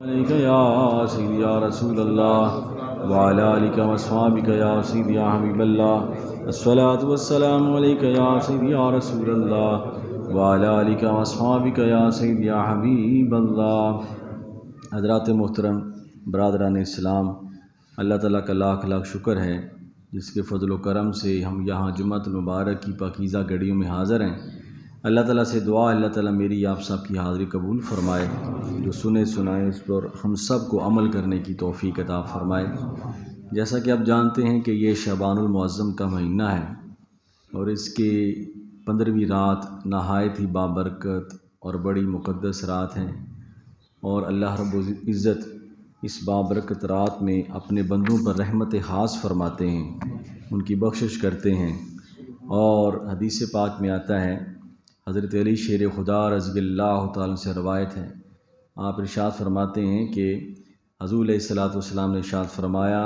علیک یا سیدی یا رسول اللہ وعلی آلک و اصحابک یا سیدی یا حبیب اللہ الصلاۃ والسلام علیک یا سیدی یا رسول اللہ وعلی آلک و اصحابک یا سیدی یا حبیب اللہ۔ حضرات محترم، برادران اسلام، اللہ تعالیٰ کا لاکھ لاکھ شکر ہے جس کے فضل و کرم سے ہم یہاں جمعۃ المبارک کی پاکیزہ گھڑیوں میں حاضر ہیں۔ اللہ تعالیٰ سے دعا اللہ تعالیٰ میری آپ سب کی حاضری قبول فرمائے، جو سنے سنائے اس پر ہم سب کو عمل کرنے کی توفیق عطا فرمائے۔ جیسا کہ آپ جانتے ہیں کہ یہ شعبان المعظم کا مہینہ ہے اور اس کے 15ویں رات نہایت ہی بابرکت اور بڑی مقدس رات ہیں، اور اللہ رب العزت اس بابرکت رات میں اپنے بندوں پر رحمت خاص فرماتے ہیں، ان کی بخشش کرتے ہیں۔ اور حدیث پاک میں آتا ہے، حضرت علی شیر خدا رضی اللہ تعالیٰ سے روایت ہے، آپ ارشاد فرماتے ہیں کہ حضور علیہ الصلوۃ والسلام نے ارشاد فرمایا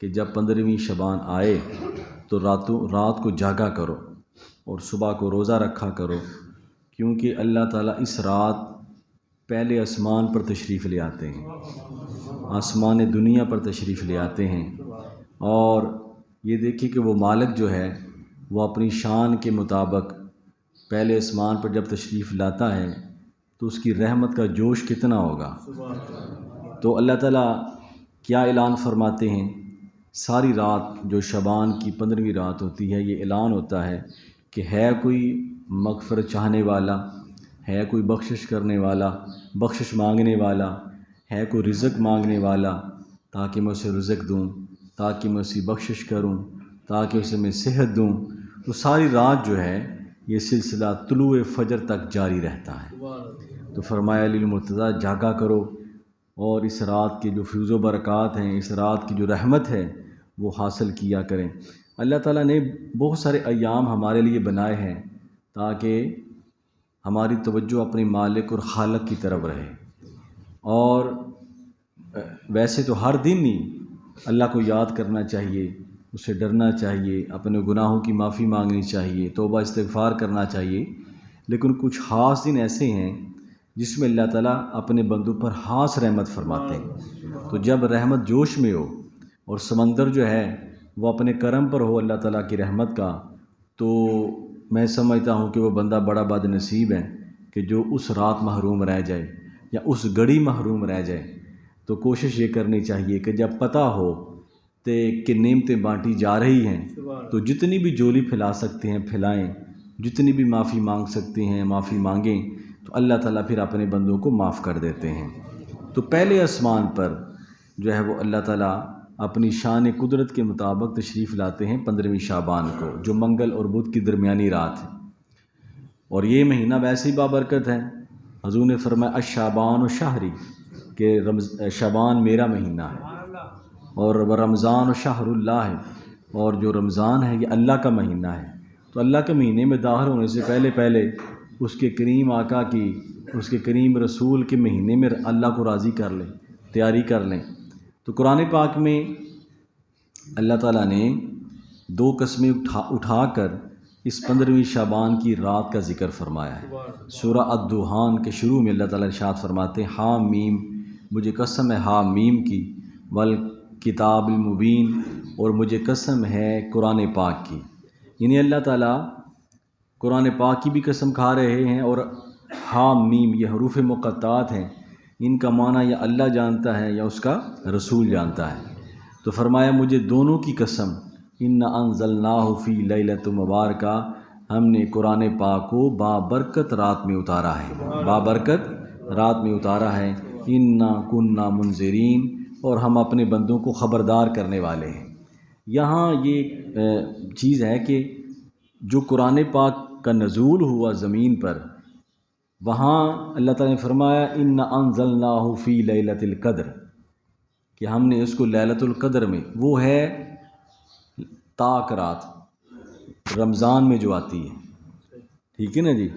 کہ جب 15ویں شعبان آئے تو رات کو جاگا کرو اور صبح کو روزہ رکھا کرو، کیونکہ اللہ تعالیٰ اس رات پہلے آسمان پر تشریف لے آتے ہیں، آسمان دنیا پر تشریف لے آتے ہیں۔ اور یہ دیکھیں کہ وہ مالک جو ہے وہ اپنی شان کے مطابق پہلے آسمان پر جب تشریف لاتا ہے تو اس کی رحمت کا جوش کتنا ہوگا۔ تو اللہ تعالیٰ کیا اعلان فرماتے ہیں؟ ساری رات جو شعبان کی 15ویں رات ہوتی ہے، یہ اعلان ہوتا ہے کہ ہے کوئی مغفرت چاہنے والا، ہے کوئی بخشش کرنے والا، بخشش مانگنے والا، ہے کوئی رزق مانگنے والا، تاکہ میں اسے رزق دوں، تاکہ میں اسی بخشش کروں، تاکہ اسے میں صحت دوں۔ تو ساری رات جو ہے یہ سلسلہ طلوع فجر تک جاری رہتا ہے۔ تو فرمایا علی المرتضیٰ جاگا کرو اور اس رات کے جو فیض و برکات ہیں، اس رات کی جو رحمت ہے وہ حاصل کیا کریں۔ اللہ تعالیٰ نے بہت سارے ایام ہمارے لیے بنائے ہیں تاکہ ہماری توجہ اپنے مالک اور خالق کی طرف رہے، اور ویسے تو ہر دن ہی اللہ کو یاد کرنا چاہیے، اس سے ڈرنا چاہیے، اپنے گناہوں کی معافی مانگنی چاہیے، توبہ استغفار کرنا چاہیے، لیکن کچھ خاص دن ایسے ہیں جس میں اللہ تعالیٰ اپنے بندوں پر خاص رحمت فرماتے ہیں۔ تو جب رحمت جوش میں ہو اور سمندر جو ہے وہ اپنے کرم پر ہو اللہ تعالیٰ کی رحمت کا، تو میں سمجھتا ہوں کہ وہ بندہ بڑا بد نصیب ہے کہ جو اس رات محروم رہ جائے یا اس گھڑی محروم رہ جائے۔ تو کوشش یہ کرنی چاہیے کہ جب پتہ ہو کہ نعمتیں بانٹی جا رہی ہیں تو جتنی بھی جولی پھیلا سکتے ہیں پھیلائیں، جتنی بھی معافی مانگ سکتے ہیں معافی مانگیں، تو اللہ تعالیٰ پھر اپنے بندوں کو معاف کر دیتے ہیں۔ تو پہلے آسمان پر جو ہے وہ اللہ تعالیٰ اپنی شان قدرت کے مطابق تشریف لاتے ہیں 15ویں شعبان کو، جو منگل اور بدھ کی درمیانی رات ہے۔ اور یہ مہینہ ویسے ہی بابرکت ہے، حضور نے فرمایا الشعبان شہری، کہ شعبان میرا مہینہ ہے، اور رمضان شہر اللہ ہے، اور جو رمضان ہے یہ اللہ کا مہینہ ہے۔ تو اللہ کے مہینے میں داخل ہونے سے پہلے اس کے کریم آقا کی، اس کے کریم رسول کے مہینے میں اللہ کو راضی کر لیں، تیاری کر لیں۔ تو قرآن پاک میں اللہ تعالیٰ نے 2 قسمیں اٹھا کر اس 15ویں شعبان کی رات کا ذکر فرمایا ہے۔ سورہ الدخان کے شروع میں اللہ تعالیٰ ارشاد فرماتے ہیں حامیم، مجھے قسم ہے حامیم کی، والکتاب المبین، اور مجھے قسم ہے قرآن پاک کی۔ یعنی اللہ تعالیٰ قرآن پاک کی بھی قسم کھا رہے ہیں، اور حامیم یہ حروف مقطعات ہیں، ان کا معنی یا اللہ جانتا ہے یا اس کا رسول جانتا ہے۔ تو فرمایا مجھے دونوں کی قسم، انا انزلناہ فی لیلۃ مبارکہ، ہم نے قرآن پاک کو بابرکت رات میں اتارا ہے، بابرکت رات میں اتارا ہے۔ انا کننا منذرین، اور ہم اپنے بندوں کو خبردار کرنے والے ہیں۔ یہاں یہ چیز ہے کہ جو قرآن پاک کا نزول ہوا زمین پر، وہاں اللہ تعالیٰ نے فرمایا انا انزلناہ فی لیلۃ القدر، کہ ہم نے اس کو لیلۃ القدر میں، وہ ہے طاق رات رمضان میں جو آتی ہے، ٹھیک ہے نا جی،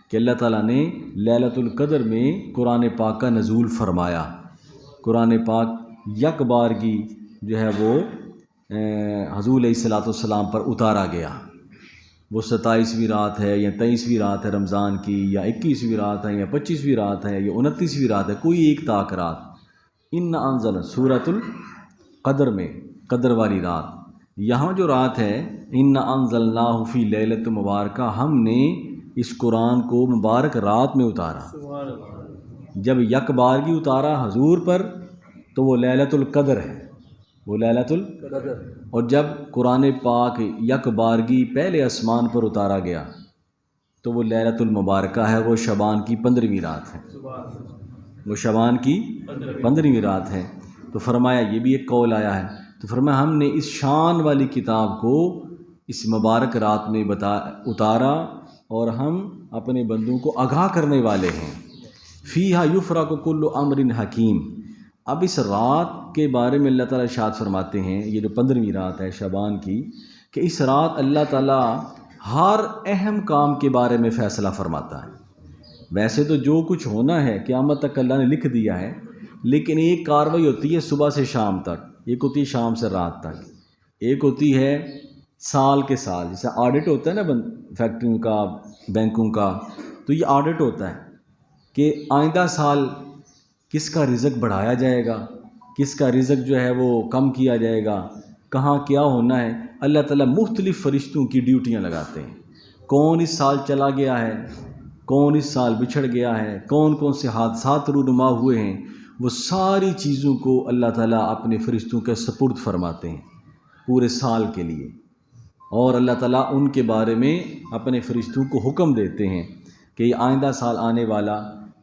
کہ اللہ تعالیٰ نے لیلۃ القدر میں قرآن پاک کا نزول فرمایا۔ قرآن پاک یک بارگی جو ہے وہ حضور علیہ الصلوۃ والسلام پر اتارا گیا۔ وہ 27ویں رات ہے یا 23ویں رات ہے رمضان کی، یا 21ویں رات ہے یا 25ویں رات ہے یا 29ویں رات ہے، کوئی ایک طاق رات ان انزل سورۃ القدر میں قدر والی رات، یہاں جو رات ہے ان انزلناہ فی لیلۃ مبارکہ، ہم نے اس قرآن کو مبارک رات میں اتارا۔ جب یک بارگی اتارا حضور پر تو وہ لیلۃ القدر ہے، وہ لیلۃ القدر، اور جب قرآن پاک یک بارگی پہلے آسمان پر اتارا گیا تو وہ لیلۃ المبارکہ ہے، وہ شعبان کی 15ویں رات ہے، وہ شعبان کی 15ویں رات ہے۔ تو فرمایا یہ بھی ایک قول آیا ہے، تو فرمایا ہم نے اس شان والی کتاب کو اس مبارک رات میں اتارا اور ہم اپنے بندوں کو آگاہ کرنے والے ہیں۔ فیہا یفرق کل امر حکیم۔ اب اس رات کے بارے میں اللہ تعالیٰ ارشاد فرماتے ہیں، یہ جو 15ویں رات ہے شعبان کی، کہ اس رات اللہ تعالیٰ ہر اہم کام کے بارے میں فیصلہ فرماتا ہے۔ ویسے تو جو کچھ ہونا ہے قیامت تک اللہ نے لکھ دیا ہے، لیکن ایک کاروائی ہوتی ہے صبح سے شام تک، ایک ہوتی ہے شام سے رات تک، ایک ہوتی ہے سال کے سال، جیسے آڈٹ ہوتا ہے نا فیکٹریوں کا، بینکوں کا، تو یہ آڈٹ ہوتا ہے کہ آئندہ سال کس کا رزق بڑھایا جائے گا، کس کا رزق جو ہے وہ کم کیا جائے گا، کہاں کیا ہونا ہے۔ اللہ تعالیٰ مختلف فرشتوں کی ڈیوٹیاں لگاتے ہیں، کون اس سال چلا گیا ہے، کون اس سال بچھڑ گیا ہے، کون کون سے حادثات رونما ہوئے ہیں، وہ ساری چیزوں کو اللہ تعالیٰ اپنے فرشتوں کے سپرد فرماتے ہیں پورے سال کے لیے، اور اللہ تعالیٰ ان کے بارے میں اپنے فرشتوں کو حکم دیتے ہیں کہ یہ آئندہ سال آنے والا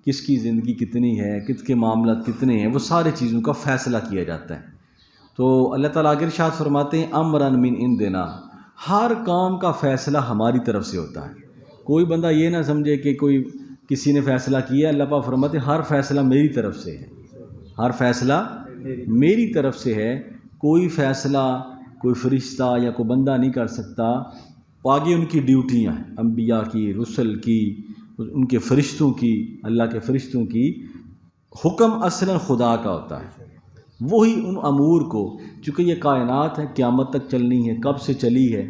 کس کی زندگی کتنی ہے، کس کے معاملات کتنے ہیں، وہ ساری چیزوں کا فیصلہ کیا جاتا ہے۔ تو اللہ تعالیٰ آگے ارشاد فرماتے ہیں امرن من عندنا، ہر کام کا فیصلہ ہماری طرف سے ہوتا ہے۔ کوئی بندہ یہ نہ سمجھے کہ کوئی کسی نے فیصلہ کیا، اللہ پاک فرماتے ہیں ہر فیصلہ میری طرف سے ہے، ہر فیصلہ میری طرف سے ہے، کوئی فیصلہ کوئی فرشتہ یا کوئی بندہ نہیں کر سکتا۔ آگے ان کی ڈیوٹیاں ہیں، انبیاء کی، رسل کی، ان کے فرشتوں کی، اللہ کے فرشتوں کی۔ حکم اصلاً خدا کا ہوتا ہے، وہی ان امور کو، چونکہ یہ کائنات ہے قیامت تک چلنی ہے، کب سے چلی ہے،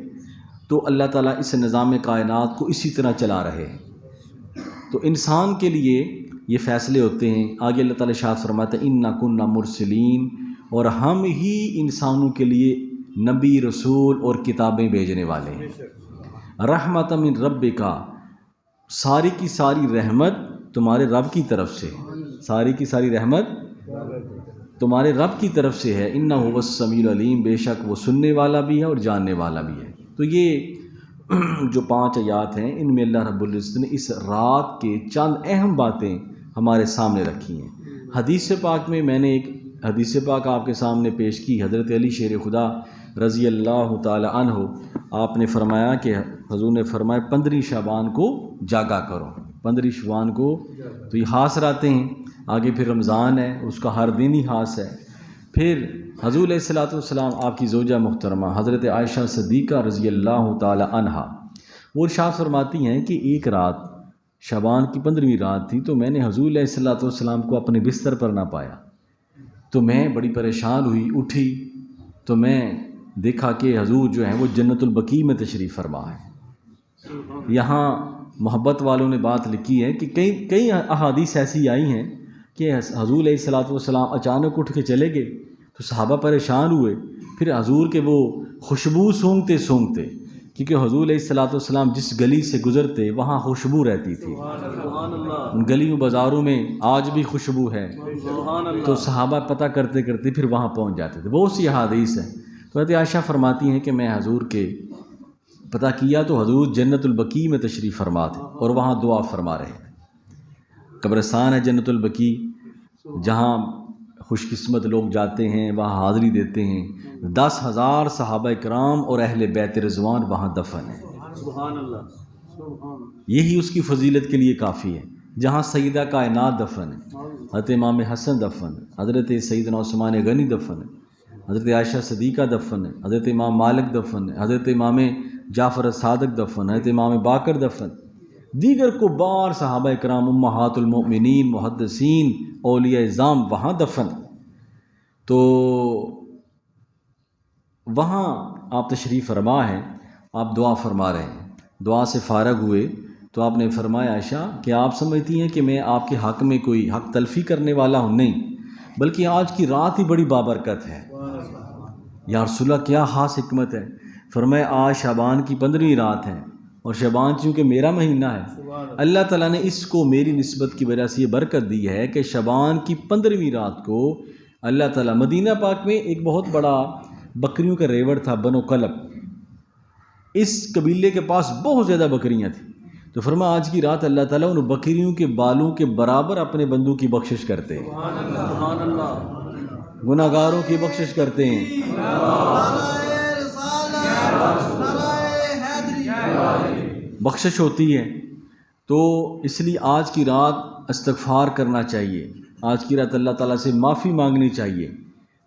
تو اللہ تعالیٰ اس نظام کائنات کو اسی طرح چلا رہے ہیں۔ تو انسان کے لیے یہ فیصلے ہوتے ہیں۔ آگے اللہ تعالیٰ ارشاد فرماتا ہے انا کنا مرسلین، اور ہم ہی انسانوں کے لیے نبی، رسول اور کتابیں بھیجنے والے ہیں۔ رحمت من ربک، ساری کی ساری رحمت تمہارے رب کی طرف سے، ساری کی ساری رحمت تمہارے رب کی طرف سے ہے۔ انہ هو السمیع العلیم، بے شک وہ سننے والا بھی ہے اور جاننے والا بھی ہے۔ تو یہ جو 5 آیات ہیں ان میں اللہ رب العزت نے اس رات کے چند اہم باتیں ہمارے سامنے رکھی ہیں۔ حدیث پاک میں نے ایک حدیث پاک آپ کے سامنے پیش کی، حضرت علی شیر خدا رضی اللہ تعالی عنہ، آپ نے فرمایا کہ حضور نے فرمایا 15 شعبان کو جاگا کرو، 15 شعبان کو، تو یہ خاص راتیں ہیں۔ آگے پھر رمضان ہے، اس کا ہر دن ہی خاص ہے۔ پھر حضور علیہ الصلوۃ والسلام آپ کی زوجہ محترمہ حضرت عائشہ صدیقہ رضی اللہ تعالی عنہا، وہ ارشاد فرماتی ہیں کہ ایک رات شعبان کی 15ویں رات تھی، تو میں نے حضور علیہ الصلوۃ والسلام کو اپنے بستر پر نہ پایا، تو میں بڑی پریشان ہوئی، اٹھی تو میں دیکھا کہ حضور جو ہیں وہ جنت البقیع میں تشریف فرما ہے۔ یہاں محبت والوں نے بات لکھی ہے کہ کئی احادیث ایسی آئی ہیں کہ حضور علیہ الصلوۃ والسلام اچانک اٹھ کے چلے گئے تو صحابہ پریشان ہوئے، پھر حضور کے وہ خوشبو سونگتے سونگتے، کیونکہ حضور علیہ الصلوۃ والسلام جس گلی سے گزرتے وہاں خوشبو رہتی تھی، ان گلیوں بازاروں میں آج بھی خوشبو ہے، تو صحابہ پتہ کرتے کرتے پھر وہاں پہنچ جاتے تھے۔ بہت سی احادیث ہیں۔ تو حضرت عائشہ فرماتی ہیں کہ میں حضور کے پتہ کیا تو حضور جنت البقیع میں تشریف فرما تھے اور وہاں دعا فرما رہے تھے۔ قبرستان ہے جنت البقیع، جہاں خوش قسمت لوگ جاتے ہیں، وہاں حاضری دیتے ہیں۔ 10,000 صحابہ کرام اور اہل بیت رضوان وہاں دفن ہیں۔ سبحان اللہ، یہی اس کی فضیلت کے لیے کافی ہے۔ جہاں سیدہ کائنات دفن ہے، حضرت امام حسن دفن ہے، حضرت سیدنا عثمان غنی دفن ہے، حضرت عائشہ صدیقہ دفن ہے، حضرت امام مالک دفن ہے، حضرت امام جعفر صادق دفن ہے، حضرت امام باقر دفن، دیگر کبار صحابہ کرام، امہات المؤمنین، محدثین، اولیاء اعظام وہاں دفن۔ تو وہاں آپ تشریف فرما ہیں، آپ دعا فرما رہے ہیں، دعا سے فارغ ہوئے تو آپ نے فرمایا عائشہ کہ آپ سمجھتی ہیں کہ میں آپ کے حق میں کوئی حق تلفی کرنے والا ہوں؟ نہیں، بلکہ آج کی رات ہی بڑی بابرکت ہے۔ یا رسول اللہ کیا خاص حکمت ہے؟ فرمایا آج شعبان کی 15ویں رات ہے، اور شعبان چونکہ میرا مہینہ ہے، اللہ تعالیٰ نے اس کو میری نسبت کی وجہ سے یہ برکت دی ہے کہ شعبان کی 15ویں رات کو اللہ تعالیٰ مدینہ پاک میں ایک بہت بڑا بکریوں کا ریوڑ تھا، بنو کلب، اس قبیلے کے پاس بہت زیادہ بکریاں تھیں، تو فرمایا آج کی رات اللہ تعالیٰ ان بکریوں کے بالوں کے برابر اپنے بندوں کی بخشش کرتے ہیں، گناہ گاروں کی بخشش کرتے ہیں۔ بخشش ہوتی ہے، تو اس لیے آج کی رات استغفار کرنا چاہیے، آج کی رات اللہ تعالیٰ سے معافی مانگنی چاہیے،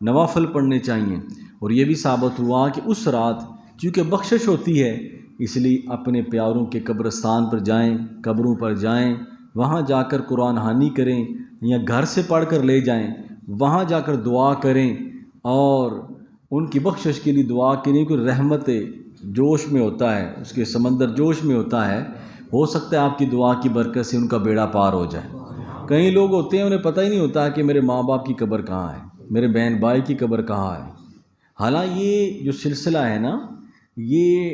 نوافل پڑھنے چاہیے، اور یہ بھی ثابت ہوا کہ اس رات چونکہ بخشش ہوتی ہے، اس لیے اپنے پیاروں کے قبرستان پر جائیں، قبروں پر جائیں، وہاں جا کر قرآن خوانی کریں، یا گھر سے پڑھ کر لے جائیں، وہاں جا کر دعا کریں، اور ان کی بخشش کے لیے دعا کریں، کہ رحمت جوش میں ہوتا ہے، اس کے سمندر جوش میں ہوتا ہے، ہو سکتا ہے آپ کی دعا کی برکت سے ان کا بیڑا پار ہو جائے۔ کئی لوگ ہوتے ہیں انہیں پتہ ہی نہیں ہوتا کہ میرے ماں باپ کی قبر کہاں ہے، میرے بہن بھائی کی قبر کہاں ہے۔ حالانکہ یہ جو سلسلہ ہے نا، یہ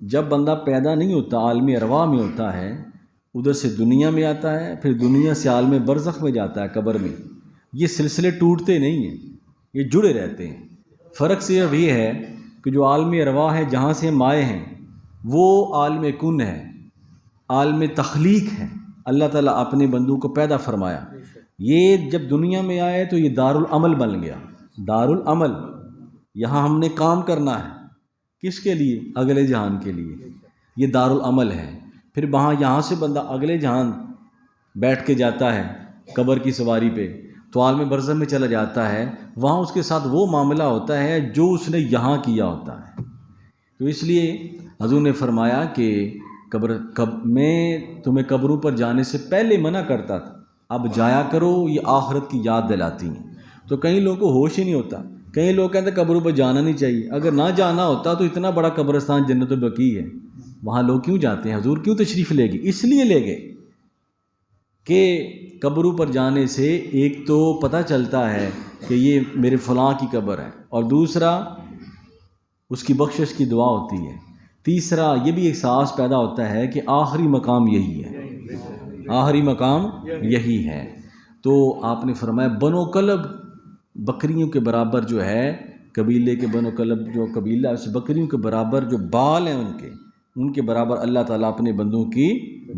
جب بندہ پیدا نہیں ہوتا عالم ارواح میں ہوتا ہے، ادھر سے دنیا میں آتا ہے، پھر دنیا سے عالم برزخ میں جاتا ہے، قبر میں، یہ سلسلے ٹوٹتے نہیں ہیں، یہ جڑے رہتے ہیں۔ فرق صرف یہ ہے کہ جو عالم ارواح ہے جہاں سے ہم آئے ہیں وہ عالم کن ہے، عالم تخلیق ہے، اللہ تعالیٰ اپنے بندوں کو پیدا فرمایا، یہ جب دنیا میں آئے تو یہ دارالعمل بن گیا، دارالعمل، یہاں ہم نے کام کرنا ہے، کس کے لیے؟ اگلے جہان کے لیے، یہ دارالعمل ہے۔ پھر وہاں یہاں سے بندہ اگلے جہان بیٹھ کے جاتا ہے قبر کی سواری پہ، تو عالم برزخ میں چلا جاتا ہے، وہاں اس کے ساتھ وہ معاملہ ہوتا ہے جو اس نے یہاں کیا ہوتا ہے۔ تو اس لیے حضور نے فرمایا کہ میں تمہیں قبروں پر جانے سے پہلے منع کرتا تھا، اب جایا کرو، یہ آخرت کی یاد دلاتی ہیں۔ تو کئی لوگوں کو ہوش ہی نہیں ہوتا، کئی لوگ کہتے ہیں قبروں پر جانا نہیں چاہیے، اگر نہ جانا ہوتا تو اتنا بڑا قبرستان جنت البقیع ہے، وہاں لوگ کیوں جاتے ہیں؟ حضور کیوں تشریف لے گئے؟ اس لیے لے گئے کہ قبروں پر جانے سے ایک تو پتہ چلتا ہے کہ یہ میرے فلاں کی قبر ہے، اور دوسرا اس کی بخشش کی دعا ہوتی ہے، تیسرا یہ بھی احساس پیدا ہوتا ہے کہ آخری مقام یہی ہے، آخری مقام یہی ہے۔ تو آپ نے فرمایا بنو کلب بکریوں کے برابر جو ہے، قبیلے کے بنو کلب جو قبیلہ ہے، اس بکریوں کے برابر جو بال ہیں ان کے برابر اللہ تعالیٰ اپنے بندوں کی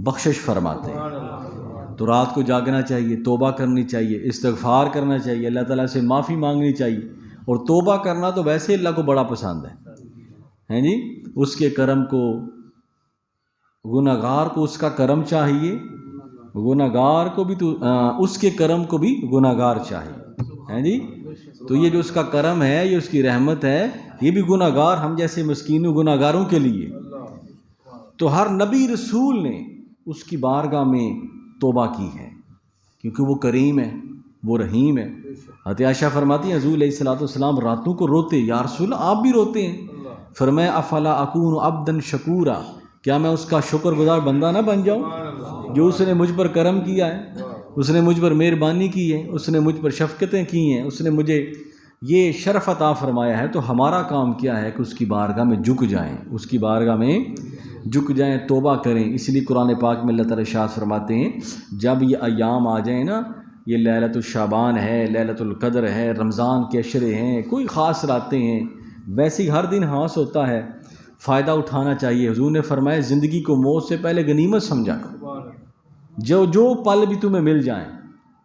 بخشش فرماتے ہیں۔ تو رات کو جاگنا چاہیے، توبہ کرنی چاہیے، استغفار کرنا چاہیے، اللہ تعالیٰ سے معافی مانگنی چاہیے، اور توبہ کرنا تو ویسے اللہ کو بڑا پسند ہے جی، اس کے کرم کو، گناہ گار کو اس کا کرم چاہیے، گناہ گار کو بھی تو اس کے کرم کو بھی گناہ گار چاہیے جی۔ تو یہ جو اس کا کرم ہے، یہ اس کی رحمت ہے، یہ بھی گناہ گار ہم جیسے مسکینوں گناہ گاروں کے لیے۔ تو ہر نبی رسول نے اس کی بارگاہ میں توبہ کی ہے، کیونکہ وہ کریم ہے، وہ رحیم ہے۔ حضرت عائشہ فرماتی ہیں حضور علیہ الصلوۃ والسلام راتوں کو روتے، یا رسول اللہ آپ بھی روتے ہیں؟ فرمایا افلا اکون عبدا شکورا، کیا میں اس کا شکر گزار بندہ نہ بن جاؤں جو اس نے مجھ پر کرم کیا ہے، اس نے مجھ پر مہربانی کی ہے، اس نے مجھ پر شفقتیں کی ہیں، اس نے مجھے یہ شرف عطا فرمایا ہے۔ تو ہمارا کام کیا ہے کہ اس کی بارگاہ میں جھک جائیں، اس کی بارگاہ میں جھک جائیں، توبہ کریں۔ اس لیے قرآن پاک میں اللہ تعالیٰ ارشاد فرماتے ہیں جب یہ ایام آ جائیں نا، یہ لیلۃ الشعبان ہے، لیلۃ القدر ہے، رمضان کے عشرے ہیں، کوئی خاص راتیں ہیں، ویسے ہی ہر دن خاص ہوتا ہے، فائدہ اٹھانا چاہیے۔ حضور نے فرمایا زندگی کو موت سے پہلے غنیمت سمجھا کرو، جو پل بھی تمہیں مل جائیں،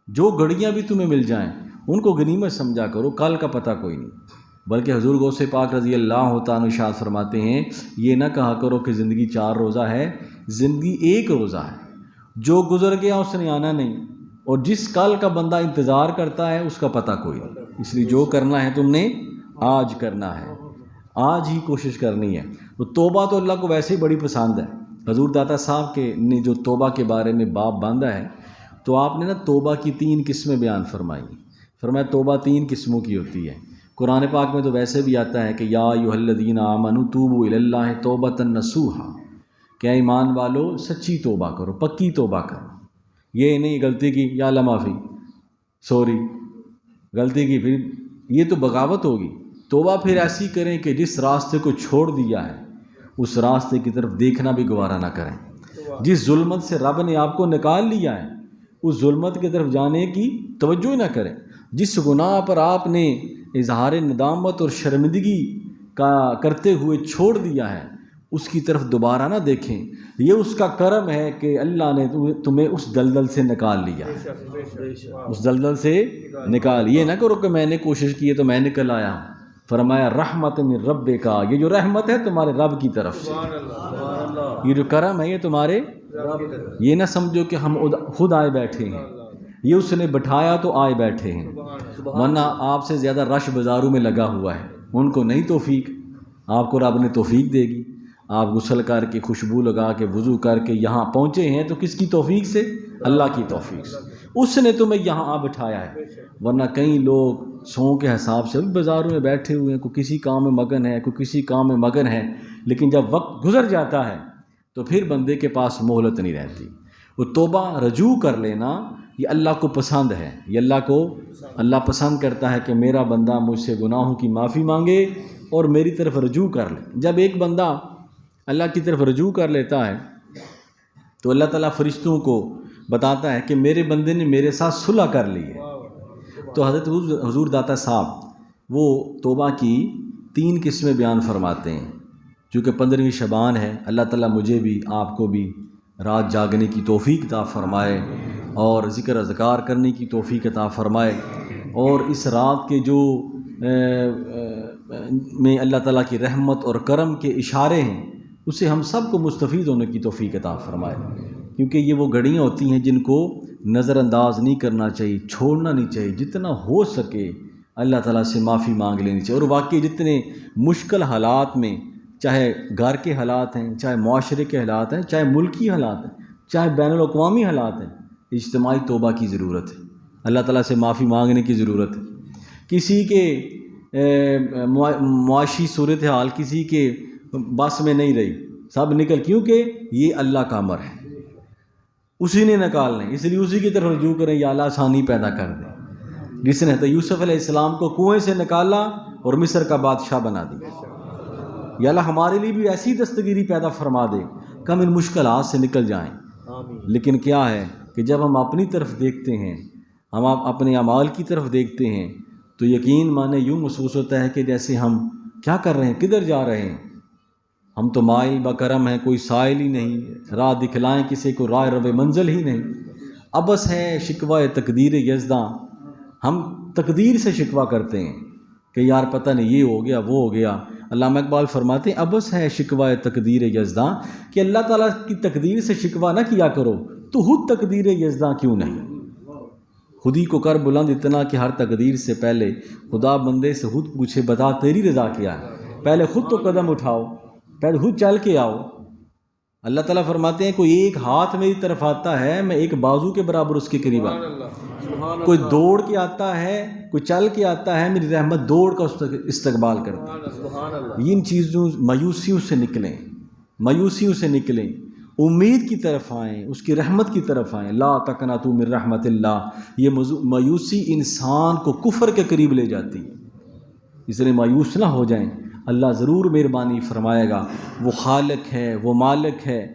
جو گھڑیاں بھی تمہیں مل جائیں، ان کو غنیمت سمجھا کرو، کل کا پتہ کوئی نہیں۔ بلکہ حضور غوث پاک رضی اللہ تعالیٰ عنہ ارشاد فرماتے ہیں یہ نہ کہا کرو کہ زندگی 4 روزہ ہے، زندگی 1 روزہ ہے، جو گزر گیا اس نے آنا نہیں، اور جس کل کا بندہ انتظار کرتا ہے اس کا پتہ کوئی نہیں۔ اس لیے جو کرنا ہے تم نے آج کرنا ہے، آج ہی کوشش کرنی ہے۔ تو توبہ تو اللہ کو ویسے ہی بڑی پسند ہے۔ حضور داتا صاحب کے نے جو توبہ کے بارے میں باب باندھا ہے، تو آپ نے نا توبہ کی 3 قسمیں بیان فرمائی۔ فرمایا توبہ 3 قسموں کی ہوتی ہے۔ قرآن پاک میں تو ویسے بھی آتا ہے کہ یا ایھا الذین آمنوا توبوا الی اللہ توبۃ نصوحا، کہ ایمان والو سچی توبہ کرو، پکی توبہ کرو، یہ نہیں غلطی کی یا اللہ معافی، سوری، غلطی کی پھر یہ تو بغاوت ہوگی۔ توبہ پھر ایسی کریں کہ جس راستے کو چھوڑ دیا ہے اس راستے کی طرف دیکھنا بھی گوارا نہ کریں۔ جس ظلمت سے رب نے آپ کو نکال لیا ہے اس ظلمت کی طرف جانے کی توجہ نہ کریں۔ جس گناہ پر آپ نے اظہار ندامت اور شرمندگی کا کرتے ہوئے چھوڑ دیا ہے اس کی طرف دوبارہ نہ دیکھیں۔ یہ اس کا کرم ہے کہ اللہ نے تمہیں اس دلدل سے نکال لیا، اس دلدل سے نکال۔ یہ نہ کرو کہ میں نے کوشش کی ہے تو میں نکل آیا۔ فرمایا رحمت من رب کا، یہ جو رحمت ہے تمہارے رب کی طرف سے، یہ جو کرم ہے یہ تمہارے، یہ نہ سمجھو کہ ہم خود آئے بیٹھے ہیں، یہ اس نے بٹھایا تو آئے بیٹھے ہیں، ورنہ آپ سے زیادہ رش بازاروں میں لگا ہوا ہے، ان کو نہیں توفیق، آپ کو رب نے توفیق دے گی۔ آپ غسل کر کے خوشبو لگا کے وضو کر کے یہاں پہنچے ہیں تو کس کی توفیق سے؟ اللہ کی توفیق سے، اس نے تمہیں یہاں آ بٹھایا ہے۔ ورنہ کئی لوگ سو کے حساب سے بازاروں میں بیٹھے ہوئے ہیں، کوئی کسی کام میں مگن ہے، کوئی کسی کام میں مگن ہے، لیکن جب وقت گزر جاتا ہے تو پھر بندے کے پاس مہلت نہیں رہتی۔ وہ توبہ رجوع کر لینا یہ اللہ کو پسند ہے، یہ اللہ پسند کرتا ہے کہ میرا بندہ مجھ سے گناہوں کی معافی مانگے اور میری طرف رجوع کر لے۔ جب ایک بندہ اللہ کی طرف رجوع کر لیتا ہے تو اللہ تعالیٰ فرشتوں کو بتاتا ہے کہ میرے بندے نے میرے ساتھ صلح کر لی ہے۔ تو حضرت حضور داتا صاحب وہ توبہ کی 3 قسمیں بیان فرماتے ہیں۔ چونکہ 15ویں شعبان ہے، اللہ تعالیٰ مجھے بھی آپ کو بھی رات جاگنے کی توفیق عطا فرمائے اور ذکر اذکار کرنے کی توفیق عطا فرمائے، اور اس رات کے جو میں اللہ تعالیٰ کی رحمت اور کرم کے اشارے ہیں اسے ہم سب کو مستفید ہونے کی توفیق عطا فرمائے، کیونکہ یہ وہ گھڑیاں ہوتی ہیں جن کو نظر انداز نہیں کرنا چاہیے، چھوڑنا نہیں چاہیے، جتنا ہو سکے اللہ تعالیٰ سے معافی مانگ لینی چاہیے۔ اور واقعی جتنے مشکل حالات میں، چاہے گھر کے حالات ہیں، چاہے معاشرے کے حالات ہیں، چاہے ملکی حالات ہیں، چاہے بین الاقوامی حالات ہیں، اجتماعی توبہ کی ضرورت ہے، اللہ تعالیٰ سے معافی مانگنے کی ضرورت ہے۔ کسی کے معاشی صورتحال کسی کے بس میں نہیں رہی، سب نکل، کیونکہ یہ اللہ کا امر ہے، اسی نے نکالنا ہے، اس لیے اسی کی طرف رجوع کریں، یا اللہ آسانی پیدا کر دے۔ جس نے یوسف علیہ السلام کو کنویں سے نکالا اور مصر کا بادشاہ بنا دیا، یا اللہ ہمارے لیے بھی ایسی دستگیری پیدا فرما دے کہ ہم ان مشکلات سے نکل جائیں۔ لیکن کیا ہے کہ جب ہم اپنی طرف دیکھتے ہیں، ہم اپنے اعمال کی طرف دیکھتے ہیں تو یقین مانے یوں محسوس ہوتا ہے کہ جیسے ہم کیا کر رہے ہیں، کدھر جا رہے ہیں، ہم تو مائل بکرم ہیں، کوئی سائل ہی نہیں، راہ دکھلائیں کسی کو راہ رب منزل ہی نہیں۔ ابس ہے شکوہ تقدیر یزداں، ہم تقدیر سے شکوہ کرتے ہیں کہ یار پتہ نہیں یہ ہو گیا وہ ہو گیا۔ علامہ اقبال فرماتے ہیں ابس ہے شکوہ تقدیر یزداں، کہ اللہ تعالیٰ کی تقدیر سے شکوہ نہ کیا کرو، تو خود تقدیر یزداں کیوں نہیں؟ خودی کو کر بلند اتنا کہ ہر تقدیر سے پہلے خدا بندے سے خود پوچھے بتا تیری رضا کیا ہے، پہلے خود تو قدم اٹھاؤ، پہلے خود چل کے آؤ۔ اللہ تعالیٰ فرماتے ہیں کوئی ایک ہاتھ میری طرف آتا ہے میں ایک بازو کے برابر اس کے قریب آتا، کوئی دوڑ کے آتا ہے، کوئی چل کے آتا ہے، میری رحمت دوڑ کا استقبال کرتا ہے۔ ان چیزوں مایوسیوں سے نکلیں، مایوسیوں سے نکلیں، امید کی طرف آئیں، اس کی رحمت کی طرف آئیں۔ لا تقنطوا من رحمت اللہ، یہ مایوسی انسان کو کفر کے قریب لے جاتی ہے، اس لیے مایوس نہ ہو جائیں، اللہ ضرور مہربانی فرمائے گا۔ وہ خالق ہے، وہ مالک ہے،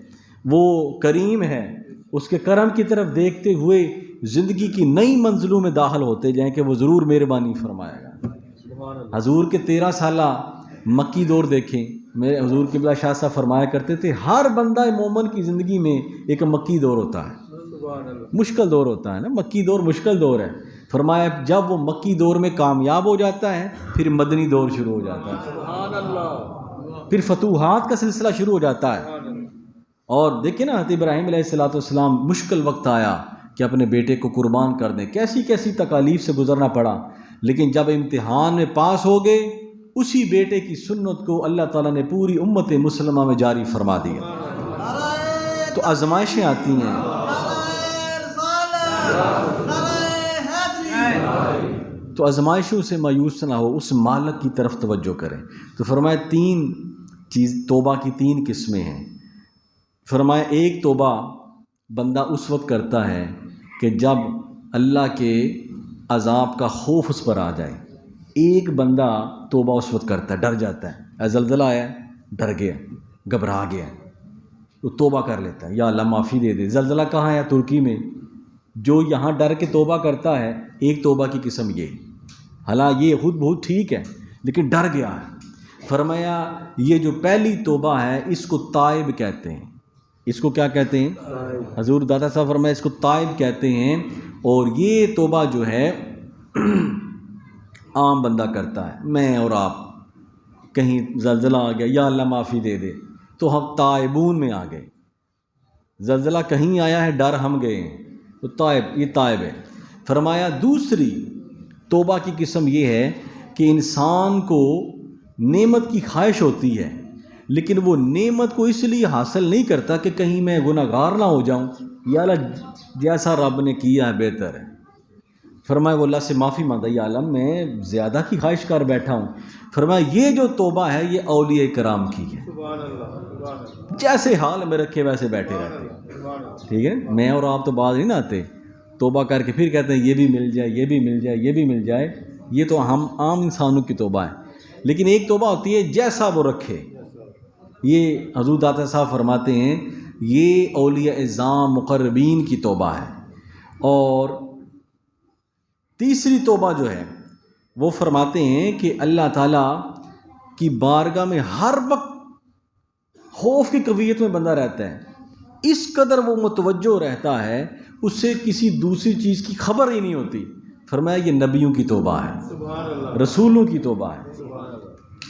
وہ کریم ہے، اس کے کرم کی طرف دیکھتے ہوئے زندگی کی نئی منزلوں میں داخل ہوتے جائیں کہ وہ ضرور مہربانی فرمائے گا۔ حضور کے 13 سالہ مکی دور دیکھیں، میرے حضور قبلہ شاہ صاحب فرمایا کرتے تھے ہر بندہ مومن کی زندگی میں ایک مکی دور ہوتا ہے، مشکل دور ہوتا ہے نا، مکی دور مشکل دور ہے۔ فرمایا جب وہ مکی دور میں کامیاب ہو جاتا ہے پھر مدنی دور شروع ہو جاتا ہے، پھر فتوحات کا سلسلہ شروع ہو جاتا ہے۔ اور دیکھیں نا حضرت ابراہیم علیہ السلام مشکل وقت آیا کہ اپنے بیٹے کو قربان کر دیں، کیسی کیسی تکالیف سے گزرنا پڑا، لیکن جب امتحان میں پاس ہو گئے اسی بیٹے کی سنت کو اللہ تعالیٰ نے پوری امت مسلمہ میں جاری فرما دیا۔ تو آزمائشیں آتی ہیں، تو آزمائشوں سے مایوس نہ ہو، اس مالک کی طرف توجہ کریں۔ تو فرمایا 3 چیز، توبہ کی 3 قسمیں ہیں۔ فرمایا ایک توبہ بندہ اس وقت کرتا ہے کہ جب اللہ کے عذاب کا خوف اس پر آ جائے. ایک بندہ توبہ اس وقت کرتا ہے، ڈر جاتا ہے، زلزلہ آیا، ڈر گیا، گھبرا گیا، تو توبہ کر لیتا ہے، یا اللہ معافی دے دے. زلزلہ کہاں ہے؟ ترکی میں. جو یہاں ڈر کے توبہ کرتا ہے، ایک توبہ کی قسم یہ، حالانکہ یہ خود بہت ٹھیک ہے لیکن ڈر گیا ہے. فرمایا یہ جو پہلی توبہ ہے اس کو تائب کہتے ہیں. اس کو کیا کہتے ہیں؟ حضور داتا صاحب فرمایا اس کو تائب کہتے ہیں. اور یہ توبہ جو ہے عام بندہ کرتا ہے، میں اور آپ. کہیں زلزلہ آ گیا، یا اللہ معافی دے دے، تو ہم تائبون میں آ گئے. زلزلہ کہیں آیا ہے، ڈر ہم گئے ہیں، تو تائب، یہ تائب ہے. فرمایا دوسری توبہ کی قسم یہ ہے کہ انسان کو نعمت کی خواہش ہوتی ہے لیکن وہ نعمت کو اس لیے حاصل نہیں کرتا کہ کہیں میں گناہ گار نہ ہو جاؤں، یا اللہ جیسا رب نے کیا ہے بہتر ہے. فرمایا وہ اللہ سے معافی مانگتا، یا اللہ میں زیادہ کی خواہش کر بیٹھا ہوں. فرمایا یہ جو توبہ ہے یہ اولیاء کرام کی ہے، جیسے حال میں رکھے ویسے بیٹھے رہتے ہیں. ٹھیک ہے، میں اور آپ تو باز نہیں نہ آتے، توبہ کر کے پھر کہتے ہیں یہ بھی مل جائے، یہ بھی مل جائے، یہ بھی مل جائے. یہ تو ہم عام انسانوں کی توبہ ہے. لیکن ایک توبہ ہوتی ہے جیسا وہ رکھے. یہ حضور داتا صاحب فرماتے ہیں یہ اولیاء اعظام مقربین کی توبہ ہے. اور تیسری توبہ جو ہے وہ فرماتے ہیں کہ اللہ تعالیٰ کی بارگاہ میں ہر وقت خوف کی کیفیت میں بندہ رہتا ہے. اس قدر وہ متوجہ رہتا ہے اس سے کسی دوسری چیز کی خبر ہی نہیں ہوتی. فرمایا یہ نبیوں کی توبہ ہے، رسولوں کی توبہ ہے.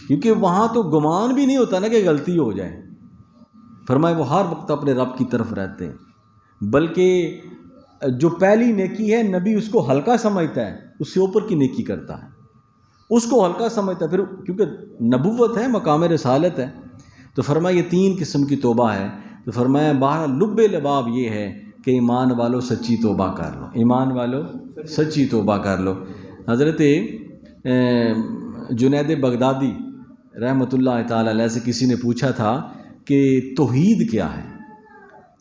کیونکہ وہاں تو گمان بھی نہیں ہوتا نا کہ غلطی ہو جائے. فرمایا وہ ہر وقت اپنے رب کی طرف رہتے ہیں. بلکہ جو پہلی نیکی ہے نبی اس کو ہلکا سمجھتا ہے، اس سے اوپر کی نیکی کرتا ہے، اس کو ہلکا سمجھتا ہے. پھر کیونکہ نبوت ہے، مقام رسالت ہے. تو فرمایا یہ تین قسم کی توبہ ہے. تو فرمایا باہر لب لباب یہ ہے کہ ایمان والو سچی توبہ کر لو، ایمان والو سچی توبہ کر لو. حضرت جنید بغدادی رحمۃ اللہ تعالی علیہ سے کسی نے پوچھا تھا کہ توحید کیا ہے؟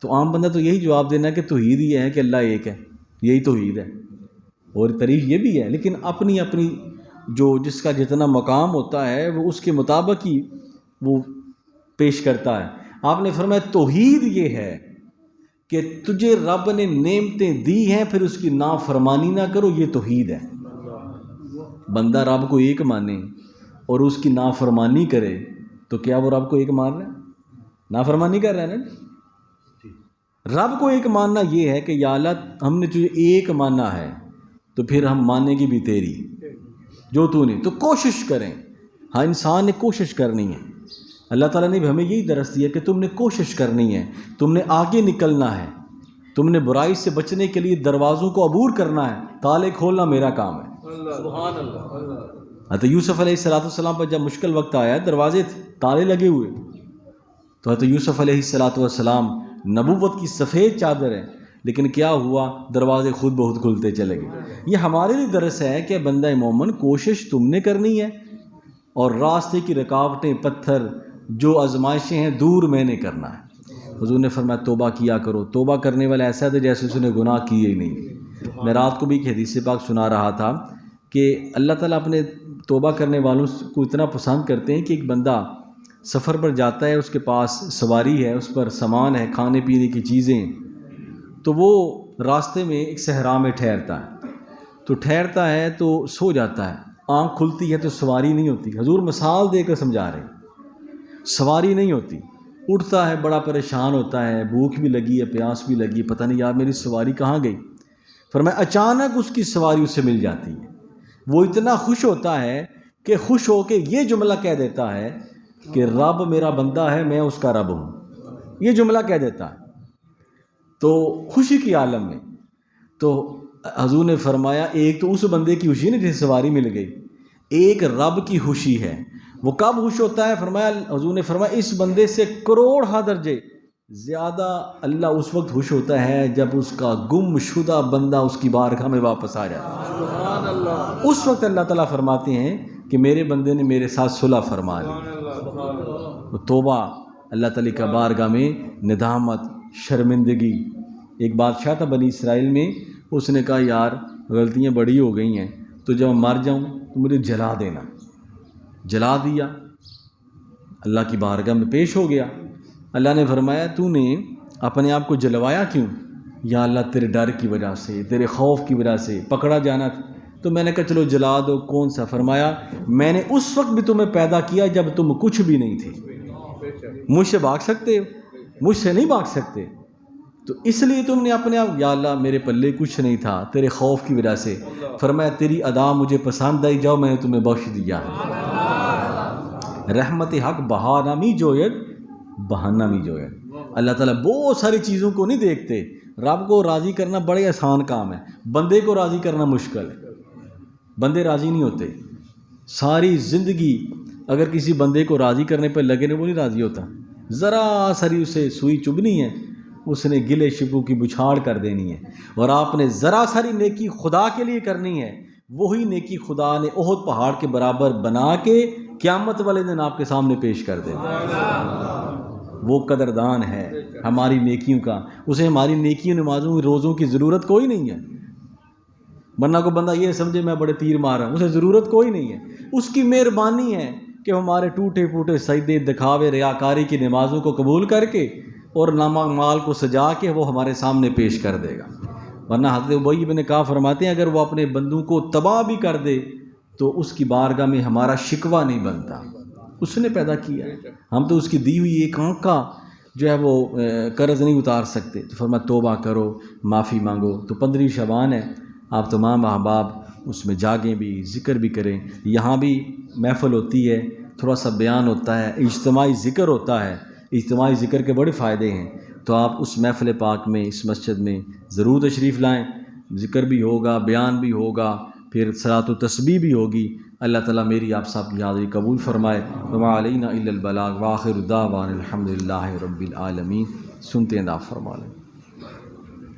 تو عام بندہ تو یہی جواب دینا ہے کہ توحید یہ ہے کہ اللہ ایک ہے، یہی توحید ہے. اور طریق یہ بھی ہے، لیکن اپنی اپنی جو جس کا جتنا مقام ہوتا ہے وہ اس کے مطابق ہی وہ پیش کرتا ہے. آپ نے فرمایا توحید یہ ہے کہ تجھے رب نے نعمتیں دی ہیں پھر اس کی نافرمانی نہ کرو، یہ توحید ہے. بندہ رب کو ایک مانے اور اس کی نافرمانی کرے تو کیا وہ رب کو ایک مان رہا ہے؟ نافرمانی کر رہا ہے نا. رب کو ایک ماننا یہ ہے کہ یا اللہ ہم نے تجھے ایک مانا ہے تو پھر ہم مانیں گی بھی تیری جو تو نہیں. تو کوشش کریں. ہاں انسان نے کوشش کرنی ہے. اللہ تعالیٰ نے بھی ہمیں یہی درس دیا کہ تم نے کوشش کرنی ہے، تم نے آگے نکلنا ہے، تم نے برائی سے بچنے کے لیے دروازوں کو عبور کرنا ہے. تالے کھولنا میرا کام ہے. سبحان اللہ. حضرت یوسف علیہ السلام پر جب مشکل وقت آیا دروازے تالے لگے ہوئے، تو حضرت یوسف علیہ السلام نبوت کی سفید چادر ہے لیکن کیا ہوا؟ دروازے خود بہت کھلتے چلے گئے. یہ ہمارے لیے درس ہے کہ بندہ مومن کوشش تم نے کرنی ہے اور راستے کی رکاوٹیں پتھر جو آزمائشیں ہیں دور میں نے کرنا ہے. حضور نے فرمایا توبہ کیا کرو. توبہ کرنے والا ایسا تھا جیسے اس نے گناہ کیے ہی نہیں. میں رات کو بھی ایک حدیث پاک سنا رہا تھا کہ اللہ تعالیٰ اپنے توبہ کرنے والوں کو اتنا پسند کرتے ہیں کہ ایک بندہ سفر پر جاتا ہے، اس کے پاس سواری ہے، اس پر سامان ہے، کھانے پینے کی چیزیں، تو وہ راستے میں ایک صحرا میں ٹھہرتا ہے. تو ٹھہرتا ہے تو سو جاتا ہے، آنکھ کھلتی ہے تو سواری نہیں ہوتی. حضور مثال دے کر سمجھا رہے ہیں، سواری نہیں ہوتی. اٹھتا ہے بڑا پریشان ہوتا ہے، بھوک بھی لگی ہے، پیاس بھی لگی، پتہ نہیں یار میری سواری کہاں گئی. فرمایا اچانک اس کی سواری اس سے مل جاتی ہے. وہ اتنا خوش ہوتا ہے کہ خوش ہو کے یہ جملہ کہہ دیتا ہے کہ رب میرا بندہ ہے، میں اس کا رب ہوں. یہ جملہ کہہ دیتا ہے تو خوشی کی عالم میں. تو حضور نے فرمایا ایک تو اس بندے کی خوشی نا جسے سواری مل گئی، ایک رب کی خوشی ہے. وہ کب خوش ہوتا ہے؟ فرمایا حضور نے فرمایا اس بندے سے کروڑ درجے زیادہ اللہ اس وقت خوش ہوتا ہے جب اس کا گم شدہ بندہ اس کی بارگاہ میں واپس آ جاتا ہے. سبحان اللہ. اس وقت اللہ تعالیٰ فرماتے ہیں کہ میرے بندے نے میرے ساتھ صلح فرما لی. توبہ اللہ تعالیٰ کا بارگاہ میں ندامت، شرمندگی. ایک بادشاہ تھا بنی اسرائیل میں، اس نے کہا یار غلطیاں بڑی ہو گئی ہیں، تو جب مر جاؤں تو مجھے جلا دینا. جلا دیا، اللہ کی بارگاہ میں پیش ہو گیا. اللہ نے فرمایا تو نے اپنے آپ کو جلوایا کیوں؟ یا اللہ تیرے ڈر کی وجہ سے، تیرے خوف کی وجہ سے، پکڑا جانا تھا. تو میں نے کہا چلو جلا دو. کون سا؟ فرمایا میں نے اس وقت بھی تمہیں پیدا کیا جب تم کچھ بھی نہیں تھے. مجھ سے بھاگ سکتے ہو؟ مجھ سے نہیں بھاگ سکتے. تو اس لیے تم نے اپنے آپ، یا اللہ میرے پلے کچھ نہیں تھا تیرے خوف کی وجہ سے. فرمایا تیری ادا مجھے پسند آئی، جاؤ میں نے تمہیں بخش دیا. رحمت حق بہانہ می جوید، بہانہ می جوید. اللہ تعالیٰ بہت ساری چیزوں کو نہیں دیکھتے. رب کو راضی کرنا بڑے آسان کام ہے، بندے کو راضی کرنا مشکل ہے. بندے راضی نہیں ہوتے. ساری زندگی اگر کسی بندے کو راضی کرنے پہ لگے نا، وہ نہیں راضی ہوتا. ذرا ساری اسے سوئی چبھنی ہے، اس نے گلے شکو کی بچھاڑ کر دینی ہے. اور آپ نے ذرا ساری نیکی خدا کے لیے کرنی ہے، وہی نیکی خدا نے احد پہاڑ کے برابر بنا کے قیامت والے دن آپ کے سامنے پیش کر دے. وہ قدردان ہے ہماری نیکیوں کا. اسے ہماری نیکیوں، نمازوں، روزوں کی ضرورت کوئی نہیں ہے. ورنہ کو بندہ یہ سمجھے میں بڑے تیر مار رہا ہوں، اسے ضرورت کوئی نہیں ہے. اس کی مہربانی ہے کہ ہمارے ٹوٹے پھوٹے سجدے، دکھاوے، ریاکاری کی نمازوں کو قبول کر کے اور نامہ مال کو سجا کے وہ ہمارے سامنے پیش کر دے گا. ورنہ حضرت ابی بن کعب فرماتے ہیں اگر وہ اپنے بندوں کو تباہ بھی کر دے تو اس کی بارگاہ میں ہمارا شکوہ نہیں بنتا. اس نے پیدا کیا، ہم تو اس کی دی ہوئی ایک آنکھ کا جو ہے وہ قرض نہیں اتار سکتے. تو فرمایا توبہ کرو، معافی مانگو. تو 15 شعبان ہے، آپ تمام احباب اس میں جاگیں بھی، ذکر بھی کریں. یہاں بھی محفل ہوتی ہے، تھوڑا سا بیان ہوتا ہے، اجتماعی ذکر ہوتا ہے. اجتماعی ذکر کے بڑے فائدے ہیں. تو آپ اس محفل پاک میں، اس مسجد میں ضرور تشریف لائیں. ذکر بھی ہوگا، بیان بھی ہوگا، پھر صلاۃ و تسبیح بھی ہوگی. اللہ تعالیٰ میری آپ سب کی حاضری قبول فرمائے. وما علینا الا البلاغ، وآخر دعوانا الحمد للہ رب العالمین. سنتے ہیں آپ فرما لیں.